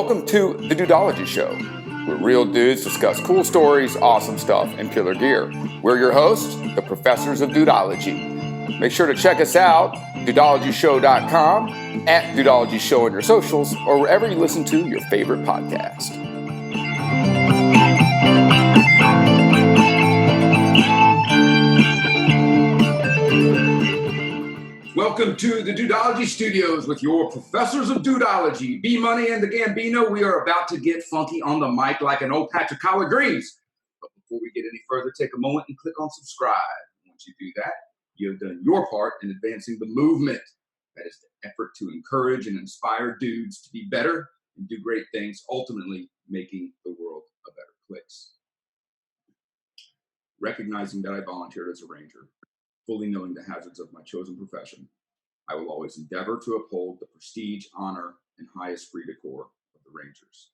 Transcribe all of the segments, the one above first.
Welcome to the Dudeology Show, where real dudes discuss cool stories, awesome stuff, and killer gear. We're your hosts, the professors of Dudeology. Make sure to check us out, dudeologyshow.com, at Dudeology Show on your socials, or wherever you listen to your favorite podcast. Welcome to the Dudeology Studios with your professors of Dudeology, B Money and the Gambino. We are about to get funky on the mic like an old patch of collard greens. But before we get any further, take a moment and click on subscribe. Once you do that, you have done your part in advancing the movement. That is the effort to encourage and inspire dudes to be better and do great things, ultimately making the world a better place. Recognizing that I volunteered as a ranger, fully knowing the hazards of my chosen profession, I will always endeavor to uphold the prestige, honor, and high esprit de corps of the Rangers.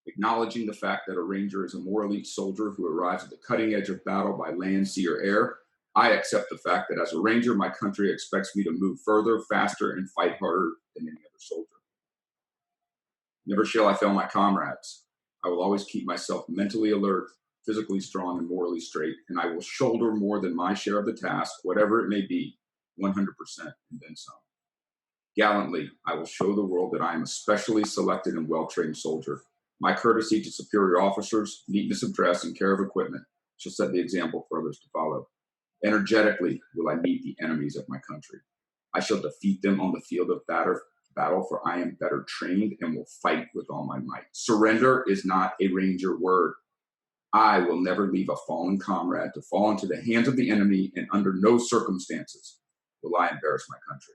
Acknowledging the fact that a Ranger is a more elite soldier who arrives at the cutting edge of battle by land, sea, or air, I accept the fact that as a Ranger, my country expects me to move further, faster, and fight harder than any other soldier. Never shall I fail my comrades. I will always keep myself mentally alert, physically strong, and morally straight, and I will shoulder more than my share of the task, whatever it may be, 100% and then some. Gallantly, I will show the world that I am a specially selected and well-trained soldier. My courtesy to superior officers, neatness of dress, and care of equipment shall set the example for others to follow. Energetically will I meet the enemies of my country. I shall defeat them on the field of battle, for I am better trained and will fight with all my might. Surrender is not a Ranger word. I will never leave a fallen comrade to fall into the hands of the enemy, and under no circumstances will I embarrass my country.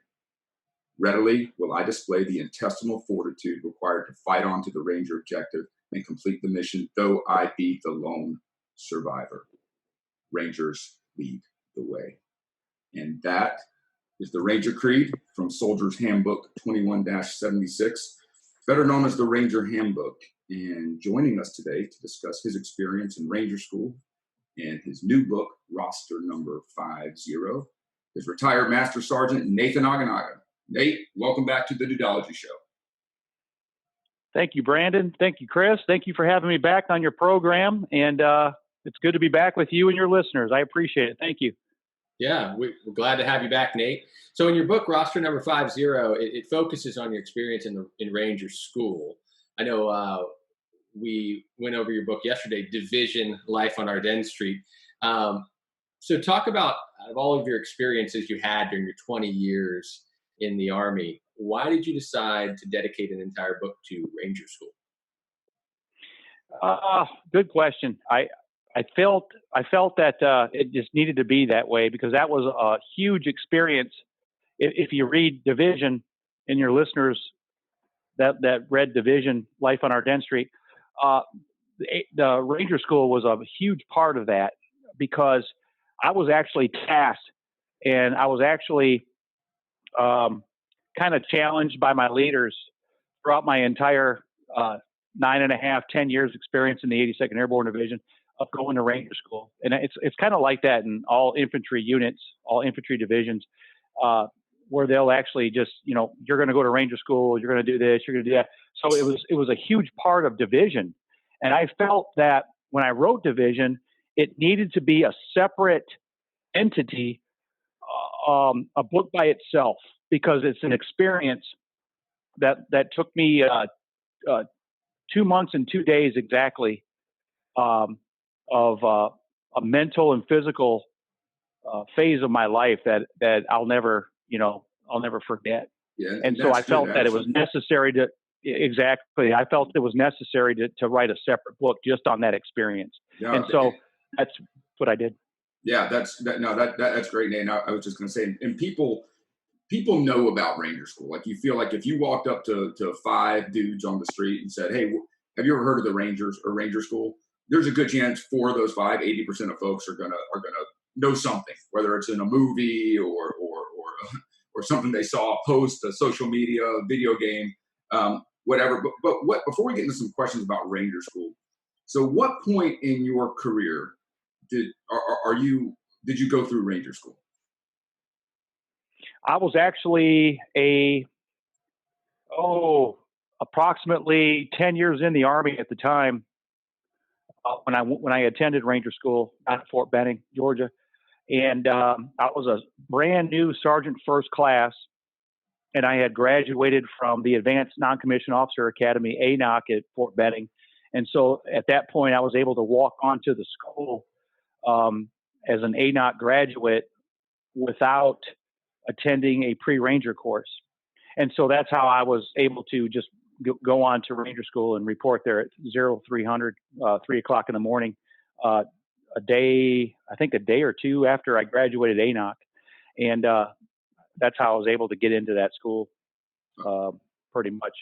Readily will I display the intestinal fortitude required to fight on to the Ranger objective and complete the mission, though I be the lone survivor. Rangers lead the way. And that is the Ranger Creed from Soldier's Handbook 21-76, better known as the Ranger Handbook. And joining us today to discuss his experience in Ranger School and his new book, Roster Number 50, is retired Master Sergeant Nathan Aguinaga. Nate, welcome back to the Dudeology Show. Thank you, Brandon. Thank you, Chris. Thank you for having me back on your program. And it's good to be back with you and your listeners. I appreciate it. Thank you. Yeah, we're glad to have you back, Nate. So in your book, Roster Number 50, it focuses on your experience in Ranger School. I know we went over your book yesterday, Division Life on Ardennes Street. So talk about, out of all of your experiences you had during your 20 years in the Army, why did you decide to dedicate an entire book to Ranger School? Good question. I felt that it just needed to be that way because that was a huge experience. If you read Division, and your listeners that read Division Life on Ardennes Street, the Ranger School was a huge part of that because I was actually tasked and I was actually kind of challenged by my leaders throughout my entire 10 years experience in the 82nd Airborne Division of going to Ranger School. And it's kind of like that in all infantry units, all infantry divisions, where they'll actually just, you're going to go to Ranger School, you're going to do this, you're going to do that. So it was a huge part of Division. And I felt that when I wrote Division, it needed to be a separate entity, a book by itself, because it's an experience that took me 2 months and 2 days exactly of a mental and physical phase of my life that I'll never forget. Yeah, and so I felt that it was necessary to I felt it was necessary to write a separate book just on that experience. Yeah, and so that's what I did. Yeah, that's great, Nate. And I was just going to say, and people know about Ranger School. Like, you feel like if you walked up to 5 dudes on the street and said, "Hey, have you ever heard of the Rangers or Ranger School?" There's a good chance 4 of those 5, 80% of folks are gonna know something, whether it's in a movie or something they saw, post, a social media, a video game, whatever. But before we get into some questions about Ranger School, so what point in your career did you go through Ranger School? I was actually approximately 10 years in the Army at the time, when I attended Ranger School out at Fort Benning, Georgia. And I was a brand new Sergeant First Class, and I had graduated from the Advanced Non-Commissioned Officer Academy, ANOC, at Fort Benning. And so at that point, I was able to walk onto the school as an ANOC graduate without attending a pre-Ranger course. And so that's how I was able to just go on to Ranger School and report there at 0300, 3 o'clock in the morning, I think a day or two after I graduated ANOC. And that's how I was able to get into that school, pretty much,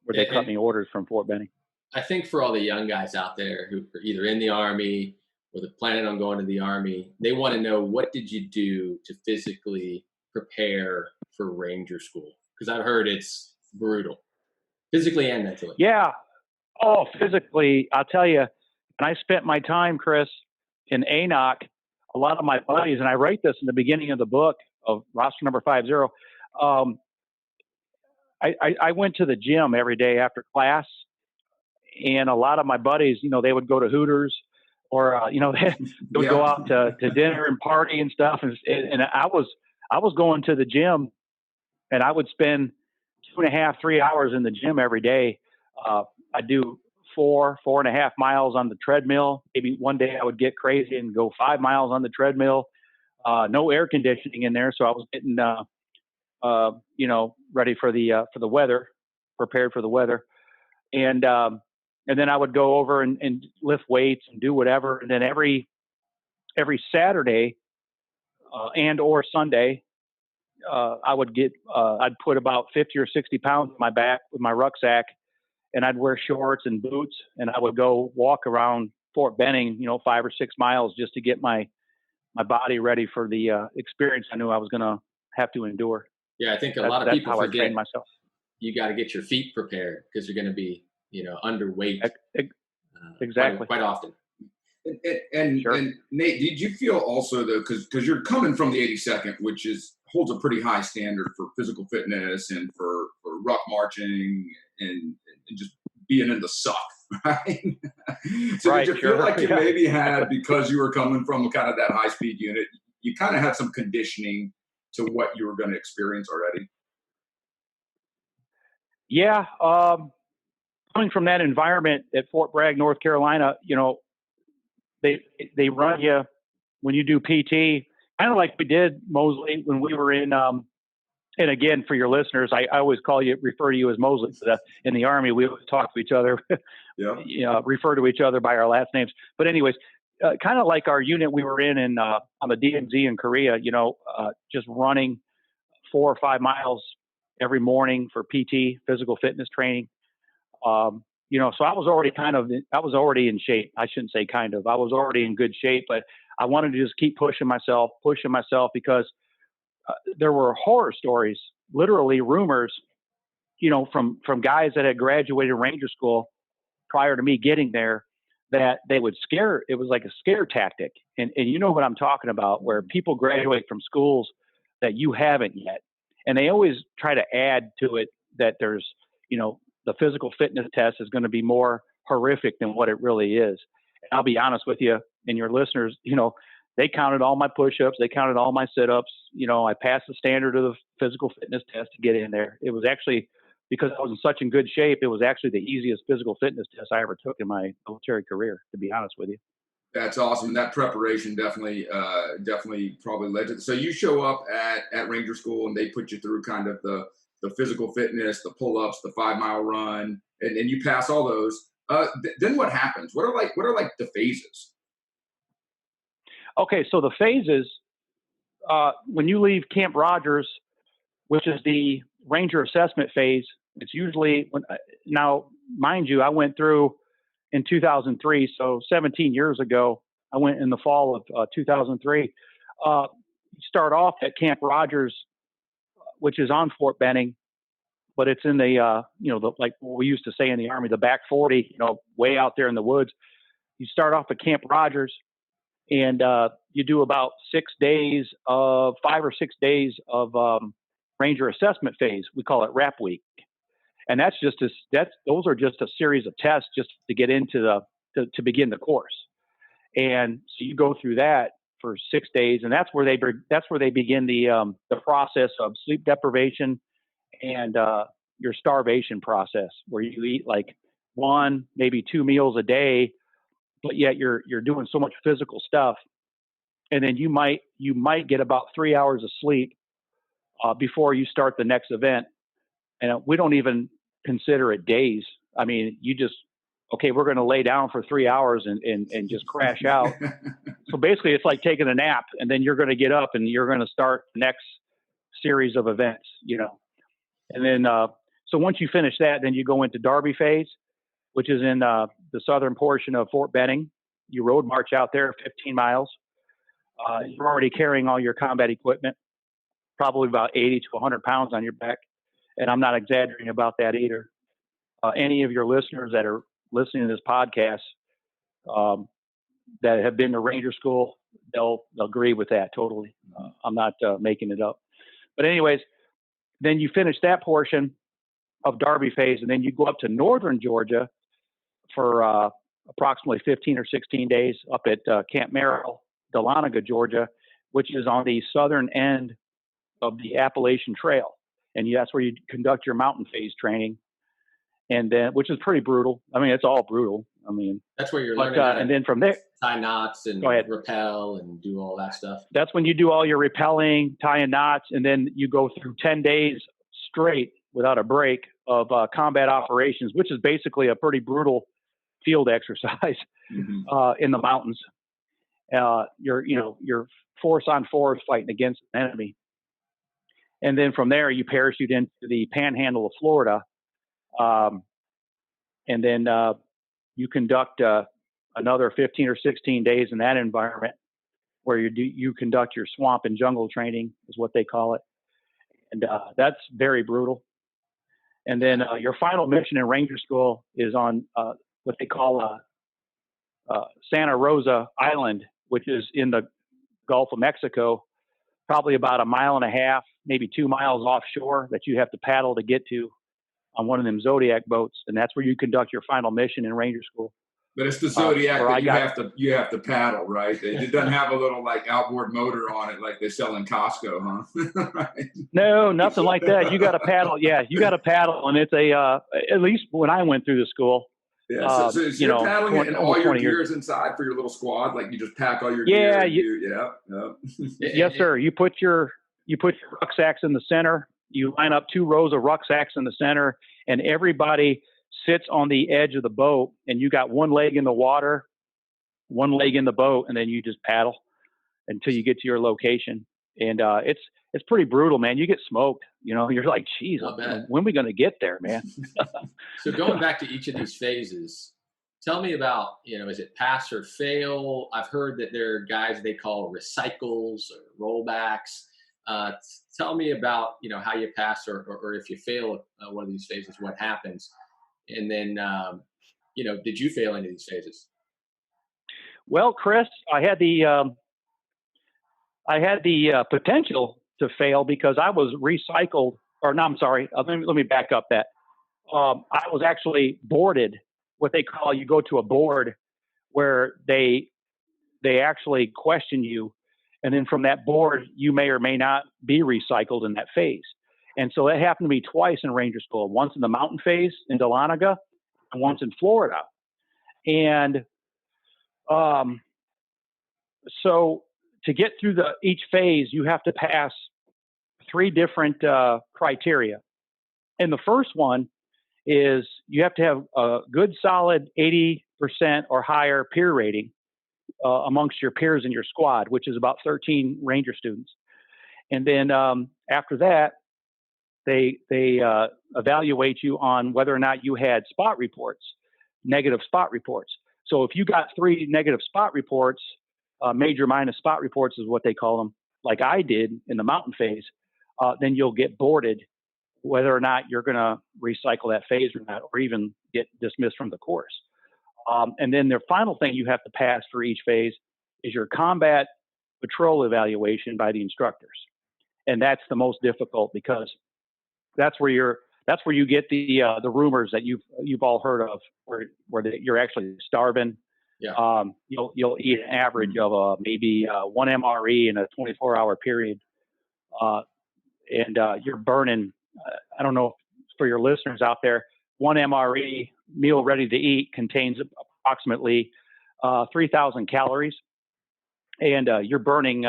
where they cut me orders from Fort Benning. I think for all the young guys out there who are either in the Army or they're planning on going to the Army, they want to know, what did you do to physically prepare for Ranger School? Because I've heard it's brutal, physically and mentally. Yeah. Oh, physically, I'll tell you, when I spent my time, Chris, in ANOC, a lot of my buddies, and I write this in the beginning of the book of roster number 50, I went to the gym every day after class, and a lot of my buddies, they would go to Hooters, or they would go out to dinner and party and stuff, and I was going to the gym, and I would spend 2.5, 3 hours in the gym every day. I do 4.5 miles on the treadmill. Maybe one day I would get crazy and go 5 miles on the treadmill. No air conditioning in there, so I was getting ready for the weather, prepared for the weather, and then I would go over and lift weights and do whatever. And then every Saturday and or Sunday, I'd put about 50 or 60 pounds on my back with my rucksack, and I'd wear shorts and boots, and I would go walk around Fort Benning, 5 or 6 miles, just to get my body ready for the experience I knew I was going to have to endure. Yeah, I think a lot of people forget myself. You got to get your feet prepared, because you're going to be, underweight. Exactly. Quite often. And, Sure. and Nate, did you feel also, though, because you're coming from the 82nd, which holds a pretty high standard for physical fitness and for ruck marching and just being in the suck, right? So right, did you sure. feel like you maybe had, because you were coming from kind of that high speed unit, you kind of had some conditioning to what you were going to experience already? Yeah. Coming from that environment at Fort Bragg, North Carolina, they run you when you do PT, kind of like we did, Mosley, when we were in, and again, for your listeners, I always refer to you as Mosley. In the Army, we always talk to each other, refer to each other by our last names. But anyways, kind of like our unit we were in on the DMZ in Korea, just running 4 or 5 miles every morning for PT, physical fitness training. So I was already in shape. I shouldn't say kind of. I was already in good shape, but I wanted to just keep pushing myself because there were horror stories, literally rumors, from guys that had graduated Ranger School prior to me getting there, that they would scare. It was like a scare tactic. And you know what I'm talking about, where people graduate from schools that you haven't yet. And they always try to add to it that there's, the physical fitness test is going to be more horrific than what it really is. And I'll be honest with you and your listeners, they counted all my push-ups. They counted all my sit-ups. I passed the standard of the physical fitness test to get in there. It was actually, because I was in such in good shape, it was actually the easiest physical fitness test I ever took in my military career, to be honest with you. That's awesome. That preparation definitely probably led to. So you show up at Ranger School, and they put you through kind of the physical fitness, the pull-ups, the 5-mile run, and you pass all those. Then what happens? What are the phases? Okay, so the phases, when you leave Camp Rogers, which is the Ranger assessment phase, it's usually now, mind you, I went through in 2003, so 17 years ago. I went in the fall of 2003. Start off at Camp Rogers, which is on Fort Benning, but it's in the like what we used to say in the Army, the back 40, way out there in the woods. You start off at Camp Rogers, and you do about 5 or 6 days of Ranger assessment phase. We call it RAP week. And those are just a series of tests just to get into to begin the course. And so you go through that for 6 days, and that's where they begin the process of sleep deprivation and your starvation process, where you eat like 1, maybe 2 meals a day, but yet you're doing so much physical stuff, and then you might get about 3 hours of sleep before you start the next event. And we don't even consider it days. I mean, we're going to lay down for 3 hours and just crash out. So basically it's like taking a nap, and then you're going to get up and you're going to start the next series of events, And then, so once you finish that, then you go into Darby Phase, which is in the southern portion of Fort Benning. You road march out there 15 miles. You're already carrying all your combat equipment, probably about 80 to 100 pounds on your back. And I'm not exaggerating about that either. Any of your listeners that are listening to this podcast that have been to Ranger School, they'll agree with that totally. I'm not making it up. But anyways, then you finish that portion of Darby Phase, and then you go up to northern Georgia for approximately 15 or 16 days up at Camp Merrill, Dahlonega, Georgia, which is on the southern end of the Appalachian Trail. And that's where you conduct your mountain phase training, and then, which is pretty brutal. I mean, it's all brutal. I mean, that's where you're learning how to and then from there, tie knots and rappel and do all that stuff. That's when you do all your rappelling, tying knots, and then you go through 10 days straight without a break of combat operations, which is basically a pretty brutal field exercise in the mountains. You're force on force fighting against an enemy. And then from there, you parachute into the panhandle of Florida. And then you conduct another 15 or 16 days in that environment, where you conduct your swamp and jungle training, is what they call it. And that's very brutal. And then your final mission in Ranger School is on what they call Santa Rosa Island, which is in the Gulf of Mexico, probably about 1.5 miles, maybe 2 miles offshore, that you have to paddle to get to on one of them Zodiac boats. And that's where you conduct your final mission in Ranger School. But it's the Zodiac that you have to paddle, right? It doesn't have a little like outboard motor on it like they sell in Costco, huh? Right? No, nothing like that. You got to paddle. Yeah, you got to paddle, and it's at least when I went through the school. Yeah, so you're paddling it, and all your gear is inside for your little squad. Like you just pack all your gear. Yes, sir. You put your rucksacks in the center. You line up 2 rows of rucksacks in the center, and everybody sits on the edge of the boat, and you got one leg in the water, one leg in the boat, and then you just paddle until you get to your location. And it's pretty brutal, man. You get smoked. You're like, geez, when are we going to get there, man? So going back to each of these phases, tell me about, is it pass or fail? I've heard that there are guys they call recycles or rollbacks. Tell me about, how you pass or if you fail one of these phases, what happens? And then, did you fail any of these phases? Well, Chris, I had the potential to fail because I was recycled, or no, I'm sorry. Let me back up that. I was actually boarded, what they call, you go to a board where they actually question you. And then from that board, you may or may not be recycled in that phase. And so that happened to me twice in Ranger School, once in the mountain phase in Dahlonega and once in Florida. And so to get through each phase, you have to pass 3 different criteria. And the first one is you have to have a good solid 80% or higher peer rating amongst your peers in your squad, which is about 13 Ranger students. And then after that, they evaluate you on whether or not you had spot reports, negative spot reports. So if you got 3 negative spot reports, major minus spot reports is what they call them, like I did in the mountain phase, then you'll get boarded, whether or not you're going to recycle that phase or not, or even get dismissed from the course. And then the final thing you have to pass for each phase is your combat patrol evaluation by the instructors. And that's the most difficult because that's where that's where you get the rumors that you've all heard of, where you're actually starving. Yeah. You'll eat an average of maybe 1 MRE in a 24-hour period, and you're burning. I don't know, for your listeners out there, 1 MRE meal ready to eat contains approximately 3,000 calories, and you're burning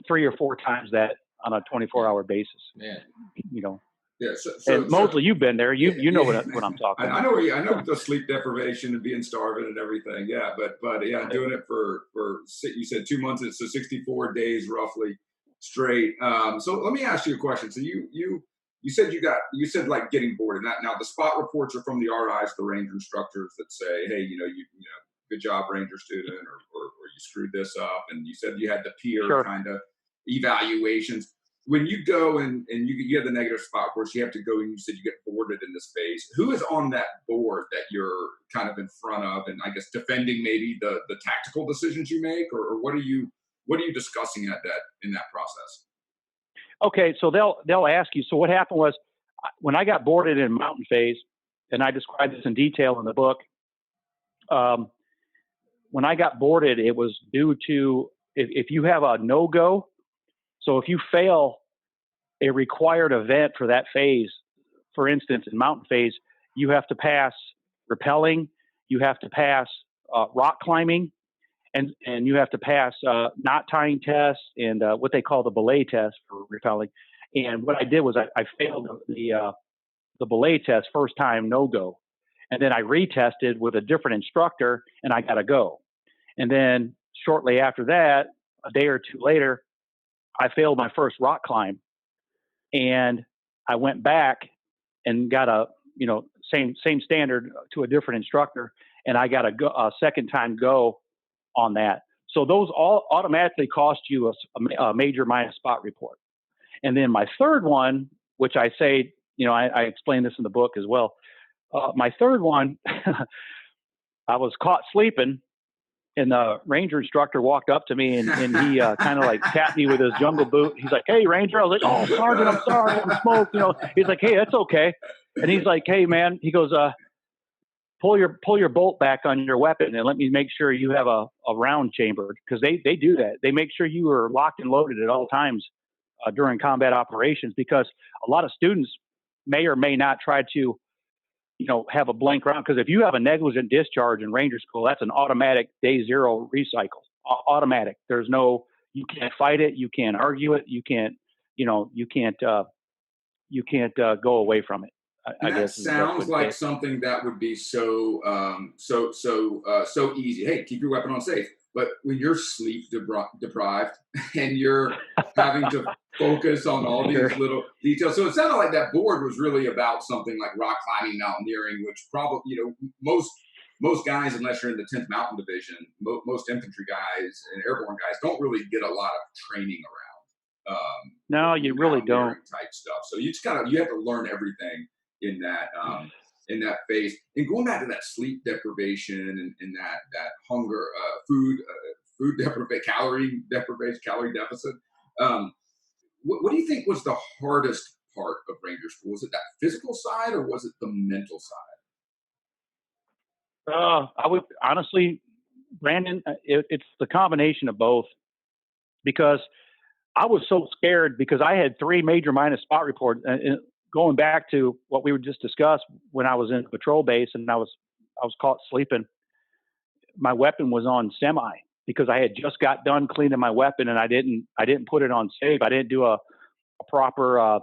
3 or 4 times that on a 24-hour basis. Man. Yeah, and Mosley, you've been there. You know what I'm talking about. I know the sleep deprivation and being starving and everything. Yeah, but yeah, doing it for you said 2 months, so 64 days roughly straight. So let me ask you a question. So you said like getting bored, and that now the spot reports are from the RIs, the ranger instructors that say, hey, good job, ranger student, or you screwed this up, and you said you had the peer kind of evaluations. When you go and you get the negative spot reports, you have to go, and you said you get boarded in this phase. Who is on that board that you're kind of in front of, and I guess defending maybe the tactical decisions you make, or what are you discussing in that process? Okay, so they'll ask you. So what happened was, when I got boarded in mountain phase, and I described this in detail in the book. When I got boarded, it was due to if you have a no-go. So if you fail a required event for that phase, for instance, in mountain phase, you have to pass rappelling, you have to pass rock climbing, and you have to pass knot tying tests and what they call the belay test for rappelling. And what I did was I failed the belay test first time, no go. And then I retested with a different instructor, and I got a go. And then shortly after that, a day or two later, I failed my first rock climb, and I went back and got a same standard to a different instructor, and I got a second time go on that. So those all automatically cost you a major minus spot report. And then my third one, which I say, I explain this in the book as well. My third one, I was caught sleeping. And the ranger instructor walked up to me and he kind of like tapped me with his jungle boot. He's like, "Hey, Ranger." I was like, "Oh, Sergeant, I'm sorry, I'm smoked." He's like, "Hey, that's okay." And he's like, "Hey, man," he goes, pull your bolt back on your weapon and let me make sure you have a round chamber, because they do that. They make sure you are locked and loaded at all times during combat operations, because a lot of students may or may not try to have a blank round, because if you have a negligent discharge in Ranger School, that's an automatic day zero recycle. Automatic. There's no, you can't fight it, you can't argue it, you can't go away from it. I guess sounds like something that would be so easy. Hey, keep your weapon on safe. But when you're sleep deprived and you're having to focus on all these little details, so it sounded like that board was really about something like rock climbing, mountaineering, which probably most guys, unless you're in the 10th Mountain Division, most infantry guys and airborne guys don't really get a lot of training around. No, you really don't. Type stuff. So you have to learn everything in that phase. And going back to that sleep deprivation and that hunger, food deprivation, calorie deficit. What do you think was the hardest part of Ranger School? Was it that physical side, or was it the mental side? I would honestly, Brandon, it's the combination of both, because I was so scared, because I had 3 major minus spot reports. Going back to what we were just discussed, when I was in patrol base and I was caught sleeping, my weapon was on semi, because I had just got done cleaning my weapon and I didn't put it on safe. I didn't do a proper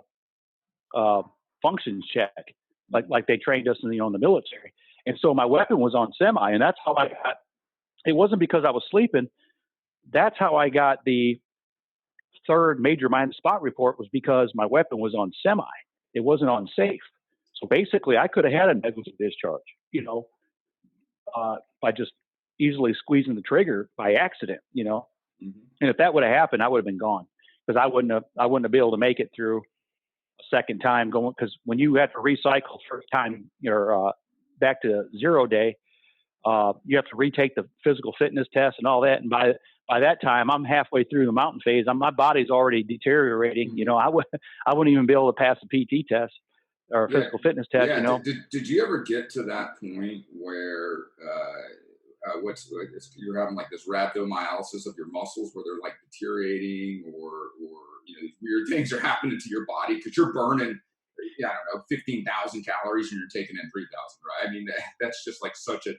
functions check like they trained us in the military. And so my weapon was on semi, and that's how I got. It wasn't because I was sleeping. That's how I got the 3rd major minus spot report, was because my weapon was on semi. It wasn't on safe. So basically, I could have had a negligent discharge, by just easily squeezing the trigger by accident, Mm-hmm. And if that would have happened, I would have been gone, because I wouldn't have been able to make it through a second time going. Because when you have to recycle first time, you're back to 0 day, you have to retake the physical fitness test and all that. And by that time, I'm halfway through the mountain phase. My body's already deteriorating. I wouldn't even be able to pass the PT test. or Yeah. physical fitness test, Yeah. Did you ever get to that point where you're having like this rhabdomyolysis of your muscles where they're like deteriorating, or these weird things are happening to your body because you're burning, I don't know, 15,000 calories and you're taking in 3,000, right? I mean, that's just like such an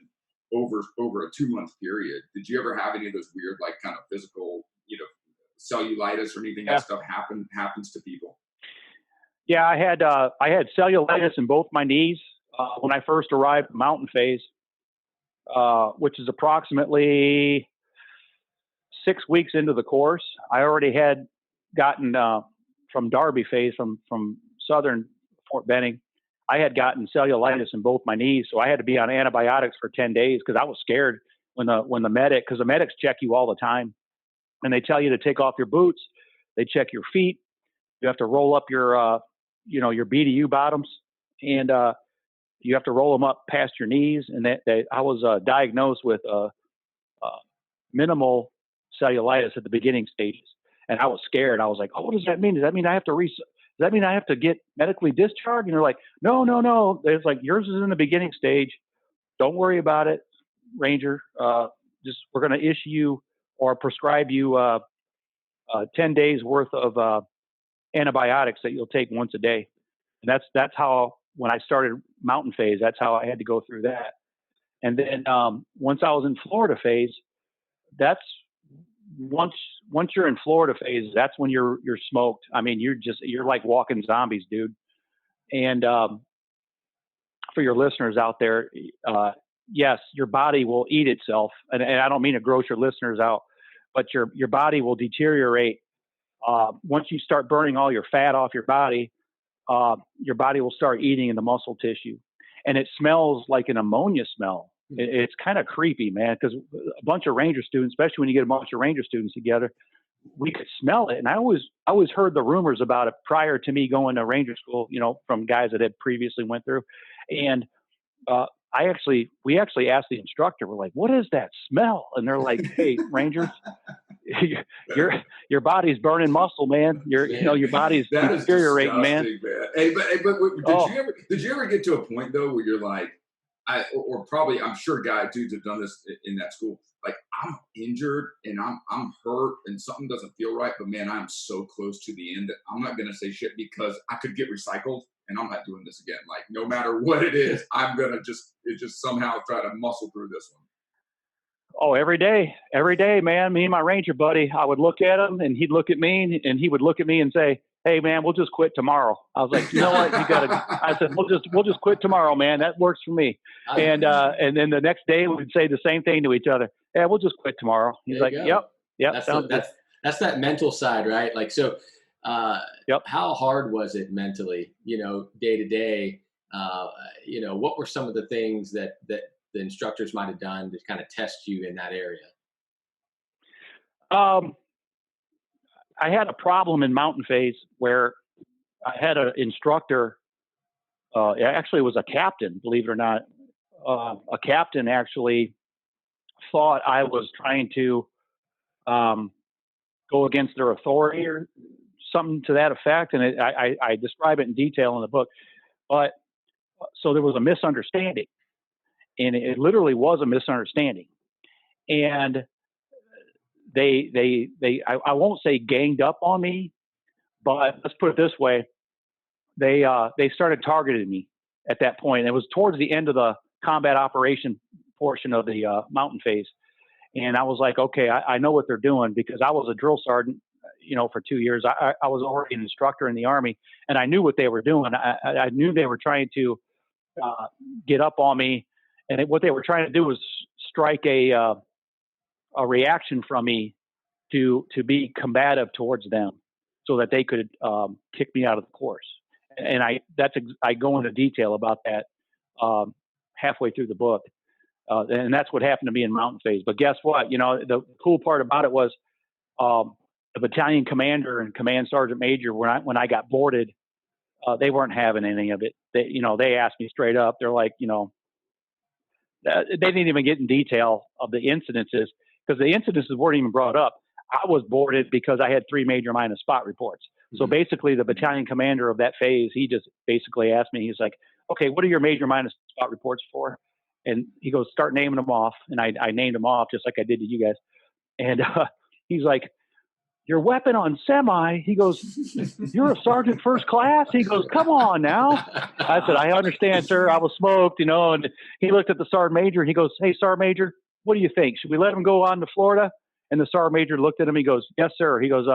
over a 2 month period. Did you ever have any of those weird, like, kind of physical, cellulitis or anything? Yeah. That stuff happens to people. Yeah, I had cellulitis in both my knees when I first arrived at Mountain Phase, which is approximately 6 weeks into the course. I already had gotten from Darby Phase from southern Fort Benning. I had gotten cellulitis in both my knees, so I had to be on antibiotics for 10 days because I was scared when the medics check you all the time, and they tell you to take off your boots. They check your feet. You have to roll up your your BDU bottoms, and you have to roll them up past your knees. And I was diagnosed with minimal cellulitis at the beginning stages, and I was scared. I was like, "Oh, what does that mean? Does that mean I have to get medically discharged?" And they're like, "No. It's like, yours is in the beginning stage. Don't worry about it, Ranger. Just we're going to issue you or prescribe you 10 days worth of antibiotics that you'll take once a day." And that's how, when I started Mountain Phase, that's how I had to go through that. And then once I was in Florida Phase, that's once you're in Florida Phase, that's when you're smoked. I mean, you're like walking zombies, dude. And for your listeners out there, yes, your body will eat itself, and I don't mean to gross your listeners out, but your body will deteriorate once you start burning all your fat off your body. Your body will start eating in the muscle tissue, and it smells like an ammonia smell. It's kind of creepy, man, because a bunch of Ranger students, especially when you get a bunch of Ranger students together, we could smell it. And I always heard the rumors about it prior to me going to Ranger school, from guys that had previously went through. And we actually asked the instructor, we're like, "What is that smell?" And they're like, "Hey, Rangers, your body's burning muscle, man. Your body's deteriorating, man." Hey, but did you ever get to a point though where you're like, or probably, I'm sure dudes have done this in that school, like, I'm injured and I'm hurt and something doesn't feel right, but man, I'm so close to the end that I'm not gonna say shit because I could get recycled and I'm not doing this again. Like, no matter what it is, I'm gonna just somehow try to muscle through this one. Oh, every day, man. Me and my Ranger buddy, I would look at him and he'd look at me and he would look at me and say, "Hey, man, we'll just quit tomorrow." I was like, "You know what? I said, we'll just quit tomorrow, man. That works for me." And then the next day we'd say the same thing to each other. "Yeah, we'll just quit tomorrow." He's like, "Yep. That's that mental side, right? Like, so, yep. How hard was it mentally, day to day? What were some of the things that the instructors might have done to kind of test you in that area? I had a problem in Mountain Phase where I had an instructor. Actually, it was a captain, believe it or not. A captain actually thought I was trying to go against their authority or something to that effect, and I describe it in detail in the book. But so there was a misunderstanding, and it literally was a misunderstanding. And I won't say ganged up on me, but let's put it this way: they started targeting me at that point. It was towards the end of the combat operation portion of the Mountain Phase, and I was like, okay, I know what they're doing, because I was a drill sergeant, for 2 years. I was already an instructor in the Army, and I knew what they were doing. I knew they were trying to get up on me, and what they were trying to do was strike a reaction from me to be combative towards them, so that they could kick me out of the course. And I go into detail about that halfway through the book, and that's what happened to me in Mountain Phase. But guess what? The cool part about it was the battalion commander and command sergeant major, when I got boarded, they weren't having any of it. They asked me straight up. They're like, they didn't even get in detail of the incidences, because the incidences weren't even brought up. I was boarded because I had 3 major minor spot reports. So basically, the battalion commander of that phase, he just basically asked me, he's like, okay, what are your major minus spot reports for? And he goes, start naming them off. And I named them off just like I did to you guys. And he's like, your weapon on semi. He goes, you're a sergeant first class? He goes, come on now. I said, I understand, sir. I was smoked, And he looked at the sergeant major and he goes, hey, sergeant major, what do you think? Should we let him go on to Florida? And the sergeant major looked at him. He goes, yes, sir. He goes,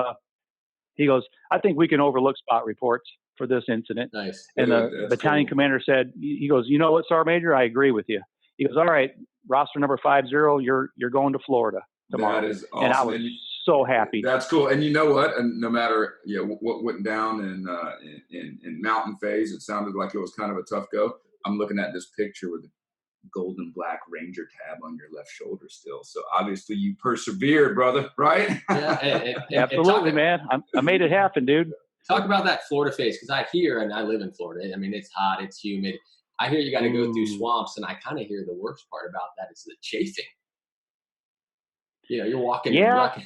I think we can overlook spot reports for this incident. Nice. And the battalion commander said, he goes, you know what, sergeant major? I agree with you. He goes, all right, roster number 50, you're going to Florida tomorrow. That is awesome. And I was so happy. That's cool. And you know what? And no matter what went down in Mountain Phase, it sounded like it was kind of a tough go. I'm looking at this picture with the golden black Ranger tab on your left shoulder still. So obviously you persevered, brother, right? Yeah, absolutely, man. I made it happen, dude. Talk about that Florida phase, because I hear, and I live in Florida, I mean, it's hot, it's humid. I hear you got to go through swamps, and I kind of hear the worst part about that is the chafing. You're walking. Yeah.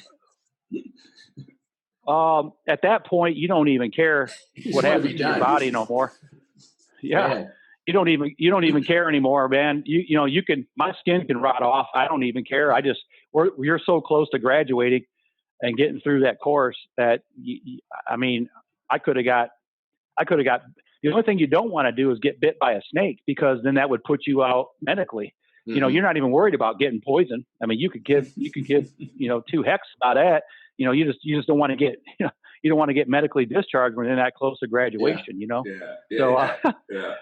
At that point, you don't even care what happens to your body no more. Yeah. Man. You don't even care anymore, man. You can, my skin can rot off. I don't even care. You're so close to graduating and getting through that course that, I could have got, the only thing you don't want to do is get bit by a snake, because then that would put you out medically. Mm-hmm. You're not even worried about getting poisoned. I mean, you could give, 2 hecks about that. You just don't want to get, you don't want to get medically discharged when you're that close to graduation, Yeah. So, yeah.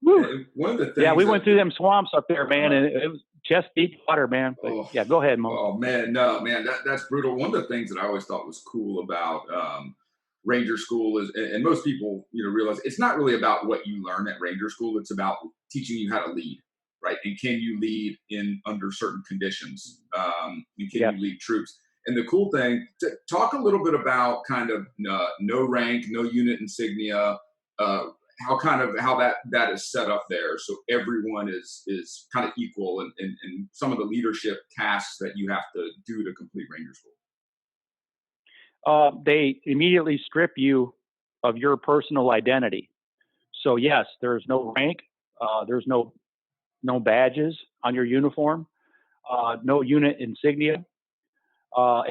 One of the things. Yeah, we went through them swamps up there, man, and it was chest deep water, man. But, yeah, go ahead, Mo. Oh man, no, man, that's brutal. One of the things that I always thought was cool about Ranger School is, and most people, realize it's not really about what you learn at Ranger School. It's about teaching you how to lead, right? And can you lead under certain conditions? And can you lead troops? And the cool thing, to talk a little bit about kind of no rank, no unit insignia, how that is set up there, so everyone is kind of equal, and some of the leadership tasks that you have to do to complete Ranger School. They immediately strip you of your personal identity. So yes, there's no rank, there's no badges on your uniform, no unit insignia.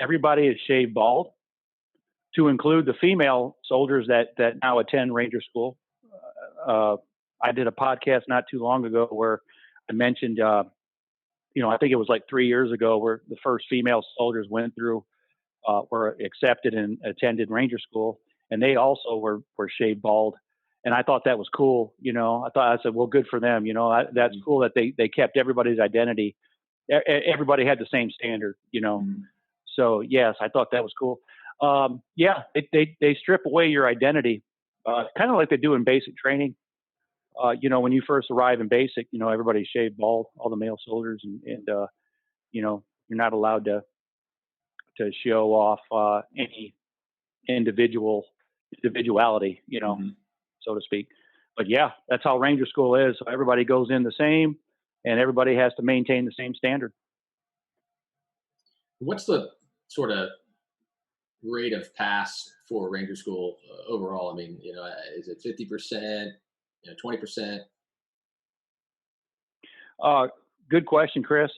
Everybody is shaved bald, to include the female soldiers that now attend Ranger School. I did a podcast not too long ago where I mentioned, I think it was like 3 years ago, where the first female soldiers went through, were accepted and attended Ranger School, and they also were shaved bald. And I thought that was cool. I said, well, good for them. That's cool that they kept everybody's identity. Everybody had the same standard, Mm-hmm. So yes, I thought that was cool. They strip away your identity, kind of like they do in basic training. When you first arrive in basic, everybody's shaved bald, all the male soldiers, and you're not allowed to show off any individuality, Mm-hmm. so to speak. But yeah, that's how Ranger School is. So everybody goes in the same, and everybody has to maintain the same standard. What's the sort of rate of pass for Ranger School overall? I mean, is it 50%, 20%? Good question, Chris.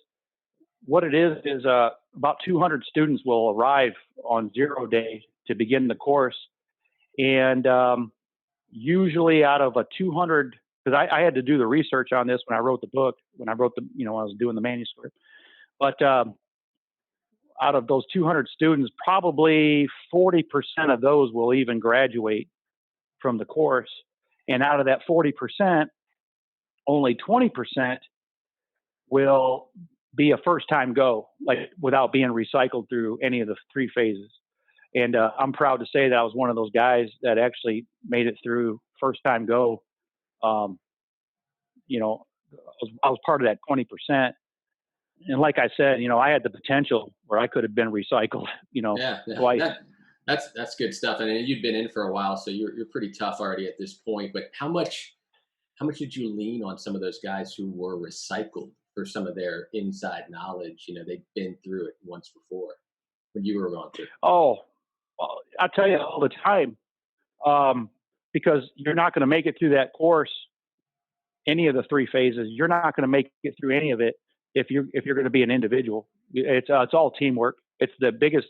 What it is about 200 students will arrive on 0 day to begin the course. And usually out of a 200, because I had to do the research on this when I wrote the book, when I was doing the manuscript. But out of those 200 students, probably 40% of those will even graduate from the course. And out of that 40%, only 20% will be a first time go, like without being recycled through any of the 3 phases. And I'm proud to say that I was one of those guys that actually made it through first time go. I was part of that 20%. And like I said, I had the potential where I could have been recycled, twice. That's good stuff. And you've been in for a while, so you're pretty tough already at this point. But how much did you lean on some of those guys who were recycled for some of their inside knowledge? They've been through it once before when you were going through. Oh, well, I tell you all the time, because you're not going to make it through that course, any of the 3 phases. You're not going to make it through any of it if you're going to be an individual. It's all teamwork. It's the biggest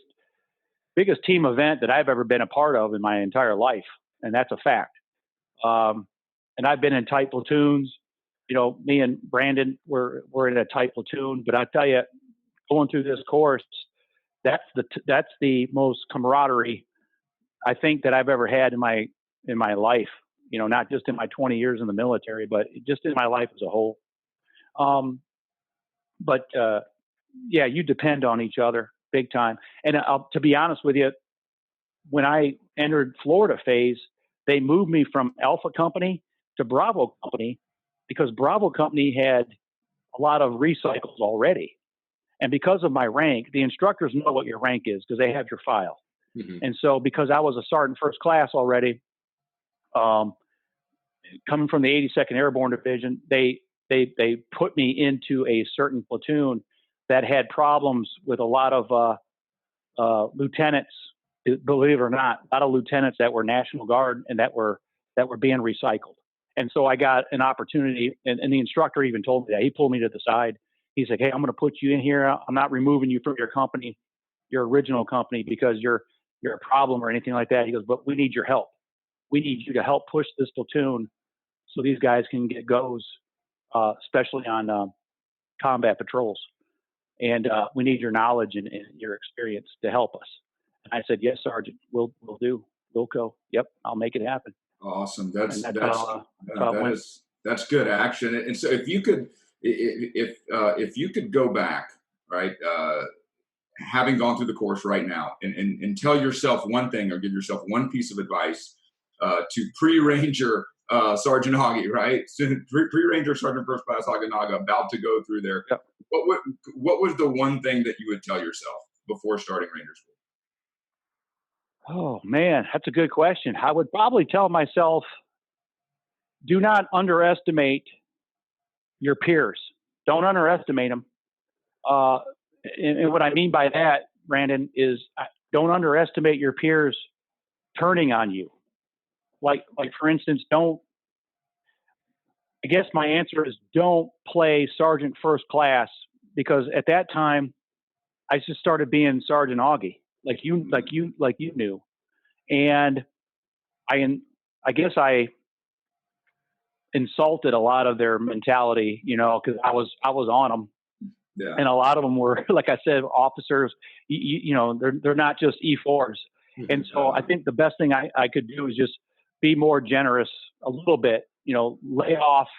team event that I've ever been a part of in my entire life, and that's a fact. And I've been in tight platoons. Me and Brandon we're in a tight platoon. But I tell you, going through this course, that's the most camaraderie I think that I've ever had in my life. Not just in my 20 years in the military, but just in my life as a whole. Yeah, you depend on each other big time. And to be honest with you, when I entered Florida phase, they moved me from Alpha Company to Bravo Company because Bravo Company had a lot of recycles already. And because of my rank, the instructors know what your rank is because they have your file. Mm-hmm. And so because I was a sergeant first class already, coming from the 82nd Airborne Division, they put me into a certain platoon that had problems with a lot of lieutenants, believe it or not, a lot of lieutenants that were National Guard and that were being recycled. And so I got an opportunity, and the instructor even told me that. He pulled me to the side. He's like, "Hey, I'm going to put you in here. I'm not removing you from your company, your original company, because you're a problem or anything like that." He goes, "But we need your help. We need you to help push this platoon so these guys can get goes, especially on combat patrols. And we need your knowledge and your experience to help us." And I said, "Yes, Sergeant, we'll do. We'll go. Yep, I'll make it happen." Awesome. That's good action. And so if you could go back, right, having gone through the course right now, and tell yourself one thing or give yourself one piece of advice to pre-Ranger Sergeant Augie, right? Pre-Ranger Sergeant First Class Aguinaga about to go through there. Yep. What was the one thing that you would tell yourself before starting Ranger School? Oh, man, that's a good question. I would probably tell myself, do not underestimate your peers. Don't underestimate them. And what I mean by that, Brandon, is don't underestimate your peers turning on you. Like for instance, I guess my answer is don't play Sergeant First Class, because at that time I just started being Sergeant Augie, like you knew. And I guess I insulted a lot of their mentality, because I was on them. Yeah. And a lot of them were, like I said, officers, they're not just E4s. And so I think the best thing I could do is just be more generous a little bit, lay off,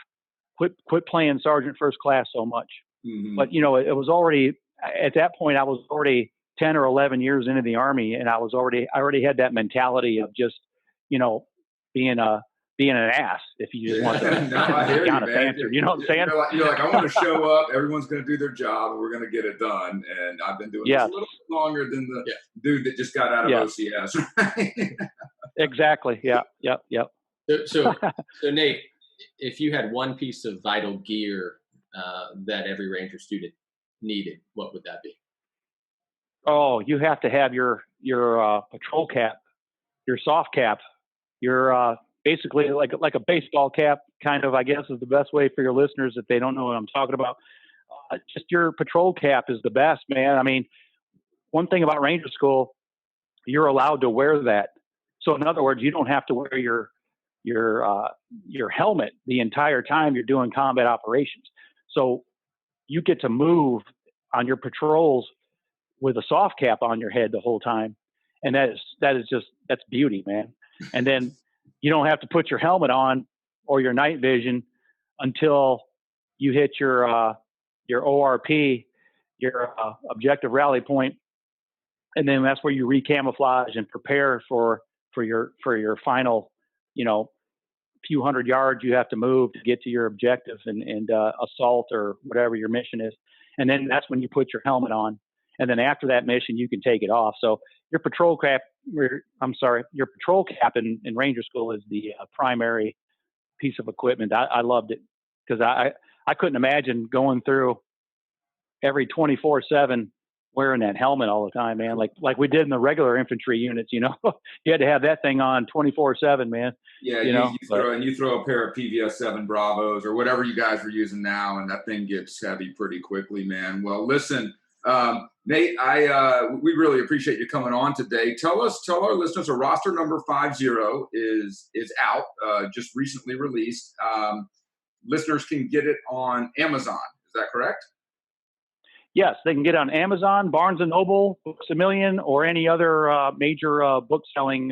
quit playing Sergeant First Class so much. Mm-hmm. But, it was already, at that point, I was already 10 or 11 years into the Army, and I already had that mentality of just, being an ass, if you just want to be honest answer. You know what I'm saying? You're like, I want to show up. Everyone's going to do their job, and we're going to get it done. And I've been doing this a little bit longer than the dude that just got out of OCS. Right? Exactly. Yeah. Yep. So Nate, if you had one piece of vital gear that every Ranger student needed, what would that be? Oh, you have to have your patrol cap, your soft cap, your basically like a baseball cap, kind of, I guess, is the best way for your listeners if they don't know what I'm talking about. Just your patrol cap is the best, man. I mean, one thing about Ranger School, you're allowed to wear that. So in other words, you don't have to wear your helmet the entire time you're doing combat operations. So you get to move on your patrols with a soft cap on your head the whole time. And that's beauty, man. And then you don't have to put your helmet on or your night vision until you hit your ORP, your objective rally point. And then that's where you recamouflage and prepare for your final, few hundred yards you have to move to get to your objective and assault or whatever your mission is. And then that's when you put your helmet on. And then after that mission, you can take it off. So your patrol cap in Ranger School is the primary piece of equipment. I loved it because I couldn't imagine going through every 24/7 wearing that helmet all the time, man. Like we did in the regular infantry units, you know. You had to have that thing on 24/7, man. Yeah, you throw a pair of PVS-7 Bravos or whatever you guys are using now, and that thing gets heavy pretty quickly, man. Well, listen, Nate, we really appreciate you coming on today. Tell our listeners, roster number 50 is out, just recently released. Listeners can get it on Amazon. Is that correct? Yes, they can get it on Amazon, Barnes & Noble, Books A Million, or any other major book-selling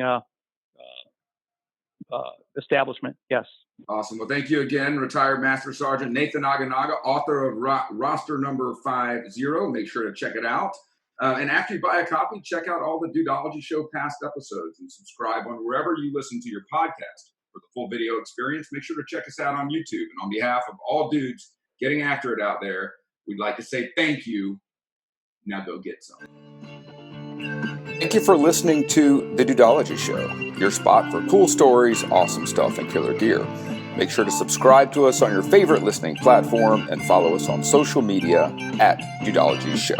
establishment. Yes. Awesome. Well, thank you again, retired Master Sergeant Nathan Aguinaga, author of roster number 50. Make sure to check it out. And after you buy a copy, check out all the Dudeology Show past episodes and subscribe on wherever you listen to your podcast. For the full video experience, make sure to check us out on YouTube. And on behalf of all dudes getting after it out there, we'd like to say thank you. Now go get some. Thank you for listening to The Dudeology Show, your spot for cool stories, awesome stuff, and killer gear. Make sure to subscribe to us on your favorite listening platform and follow us on social media at Dudeology Show.